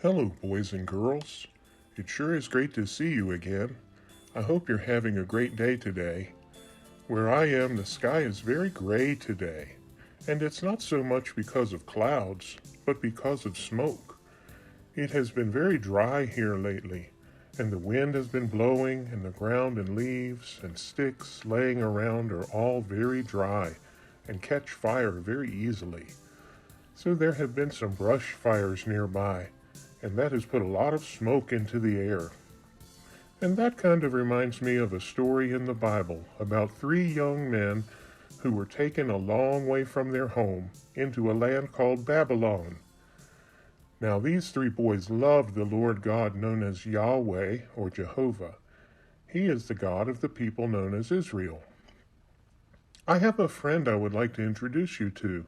Hello, boys and girls. It sure is great to see you again. I hope you're having a great day today. Where I am, the sky is very gray today, and it's not so much because of clouds, but because of smoke. It has been very dry here lately, and the wind has been blowing, and the ground and leaves and sticks laying around are all very dry and catch fire very easily. So there have been some brush fires nearby, and that has put a lot of smoke into the air. And that kind of reminds me of a story in the Bible about three young men who were taken a long way from their home into a land called Babylon. Now, these three boys loved the Lord God known as Yahweh or Jehovah. He is the God of the people known as Israel. I have a friend I would like to introduce you to.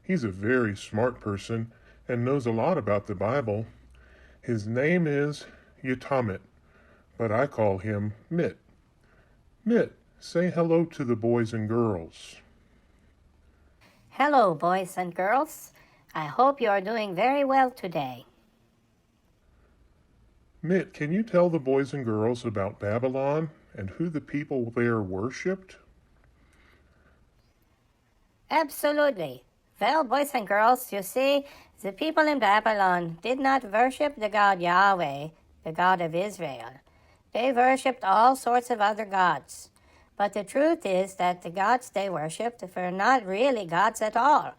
He's a very smart person and knows a lot about the Bible. His name is Yutamit, but I call him Mitt. Mitt, say hello to the boys and girls. Hello, boys and girls. I hope you are doing very well today. Mitt, can you tell the boys and girls about Babylon and who the people there worshipped? Absolutely. Well, boys and girls, you see, the people in Babylon did not worship the God Yahweh, the God of Israel. They worshipped all sorts of other gods. But the truth is that the gods they worshipped were not really gods at all.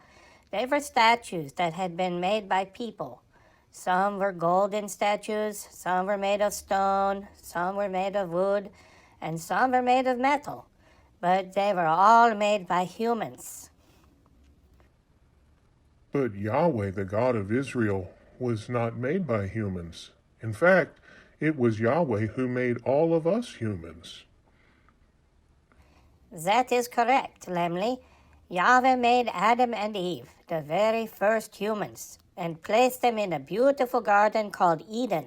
They were statues that had been made by people. Some were golden statues, some were made of stone, some were made of wood, and some were made of metal. But they were all made by humans. But Yahweh, the God of Israel, was not made by humans. In fact, it was Yahweh who made all of us humans. That is correct, Lemley. Yahweh made Adam and Eve, the very first humans, and placed them in a beautiful garden called Eden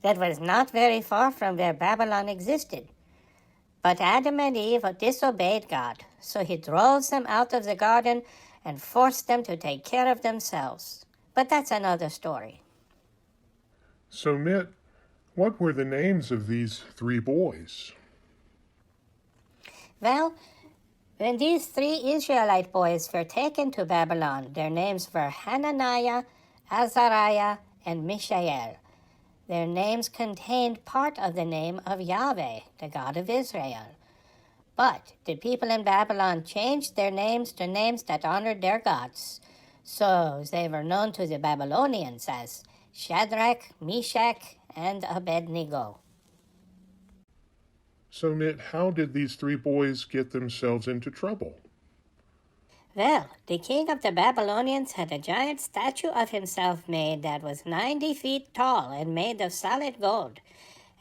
that was not very far from where Babylon existed. But Adam and Eve disobeyed God, so he drove them out of the garden and forced them to take care of themselves. But that's another story. So, Mitt, what were the names of these three boys? Well, when these three Israelite boys were taken to Babylon, their names were Hananiah, Azariah, and Mishael. Their names contained part of the name of Yahweh, the God of Israel. But the people in Babylon changed their names to names that honored their gods. So they were known to the Babylonians as Shadrach, Meshach, and Abednego. So, Mitt, how did these three boys get themselves into trouble? Well, the king of the Babylonians had a giant statue of himself made that was 90 feet tall and made of solid gold.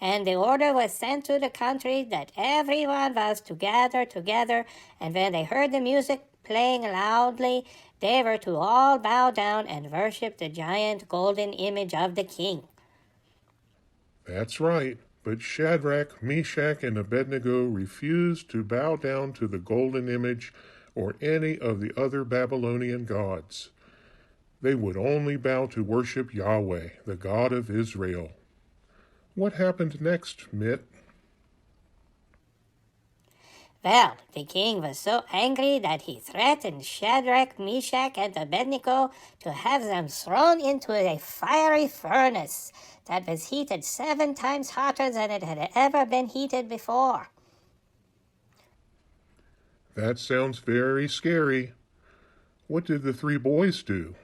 And the order was sent to the country that everyone was to gather together, and when they heard the music playing loudly, they were to all bow down and worship the giant golden image of the king. That's right, but Shadrach, Meshach, and Abednego refused to bow down to the golden image or any of the other Babylonian gods. They would only bow to worship Yahweh, the God of Israel. What happened next, Mitt? Well, the king was so angry that he threatened Shadrach, Meshach, and Abednego to have them thrown into a fiery furnace that was heated 7 times hotter than it had ever been heated before. That sounds very scary. What did the three boys do?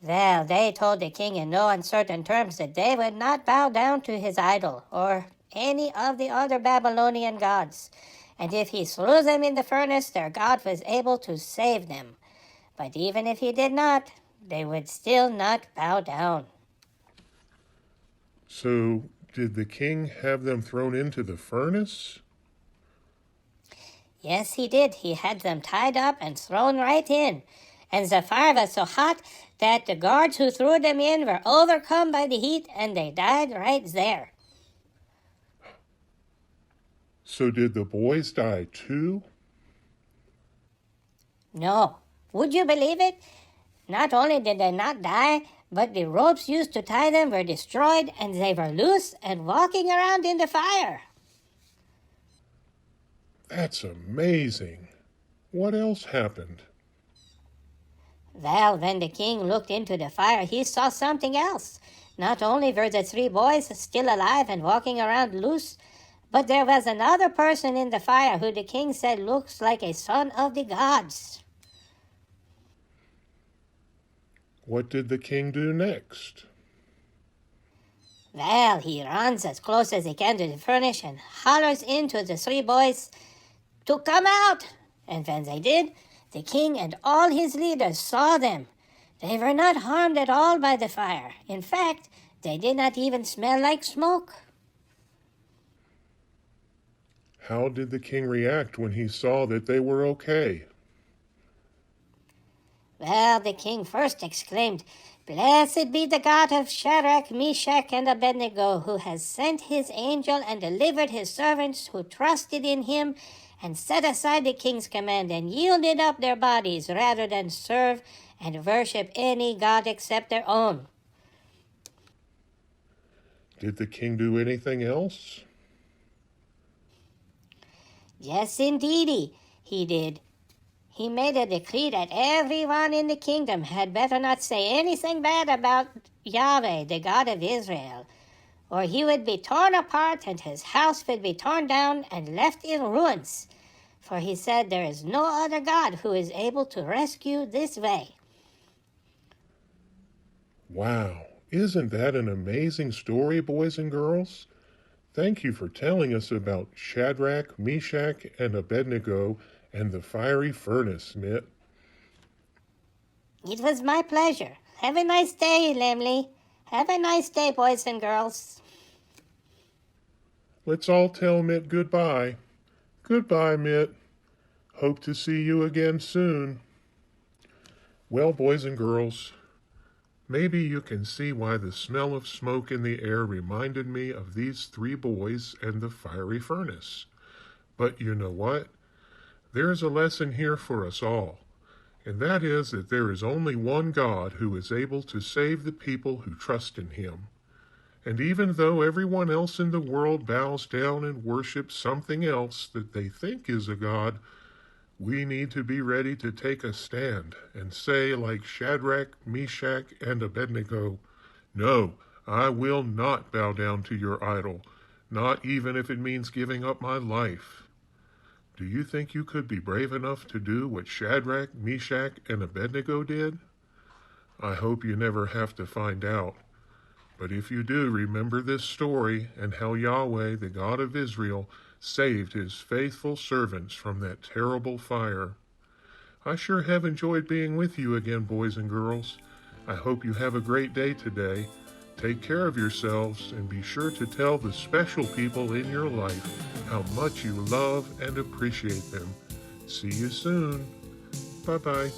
Well, they told the king in no uncertain terms that they would not bow down to his idol or any of the other Babylonian gods, and if he threw them in the furnace, their God was able to save them. But even if he did not, they would still not bow down. So, did the king have them thrown into the furnace? Yes, he did. He had them tied up and thrown right in. And the fire was so hot that the guards who threw them in were overcome by the heat, and they died right there. So did the boys die too? No. Would you believe it? Not only did they not die, but the ropes used to tie them were destroyed, and they were loose and walking around in the fire. That's amazing. What else happened? Well, when the king looked into the fire, he saw something else. Not only were the 3 boys still alive and walking around loose, but there was another person in the fire who the king said looks like a son of the gods. What did the king do next? Well, he runs as close as he can to the furnace and hollers into the 3 boys to come out. And when they did, the king and all his leaders saw them. They were not harmed at all by the fire. In fact, they did not even smell like smoke. How did the king react when he saw that they were okay? Well, the king first exclaimed, "Blessed be the God of Shadrach, Meshach, and Abednego, who has sent his angel and delivered his servants who trusted in him and set aside the king's command and yielded up their bodies rather than serve and worship any god except their own." Did the king do anything else? Yes, indeedy, he did. He made a decree that everyone in the kingdom had better not say anything bad about Yahweh, the God of Israel, or he would be torn apart and his house would be torn down and left in ruins. For he said there is no other God who is able to rescue this way. Wow, isn't that an amazing story, boys and girls? Thank you for telling us about Shadrach, Meshach, and Abednego and the fiery furnace, Mitt. It was my pleasure. Have a nice day, Lemley. Have a nice day, boys and girls. Let's all tell Mitt goodbye. Goodbye, Mitt. Hope to see you again soon. Well, boys and girls, maybe you can see why the smell of smoke in the air reminded me of these 3 boys and the fiery furnace. But you know what? There's a lesson here for us all, and that is that there is only one God who is able to save the people who trust in him. And even though everyone else in the world bows down and worships something else that they think is a god, we need to be ready to take a stand and say, like Shadrach, Meshach, and Abednego, "No, I will not bow down to your idol, not even if it means giving up my life." Do you think you could be brave enough to do what Shadrach, Meshach, and Abednego did? I hope you never have to find out. But if you do, remember this story and how Yahweh, the God of Israel, saved his faithful servants from that terrible fire. I sure have enjoyed being with you again, boys and girls. I hope you have a great day today. Take care of yourselves and be sure to tell the special people in your life how much you love and appreciate them. See you soon. Bye-bye.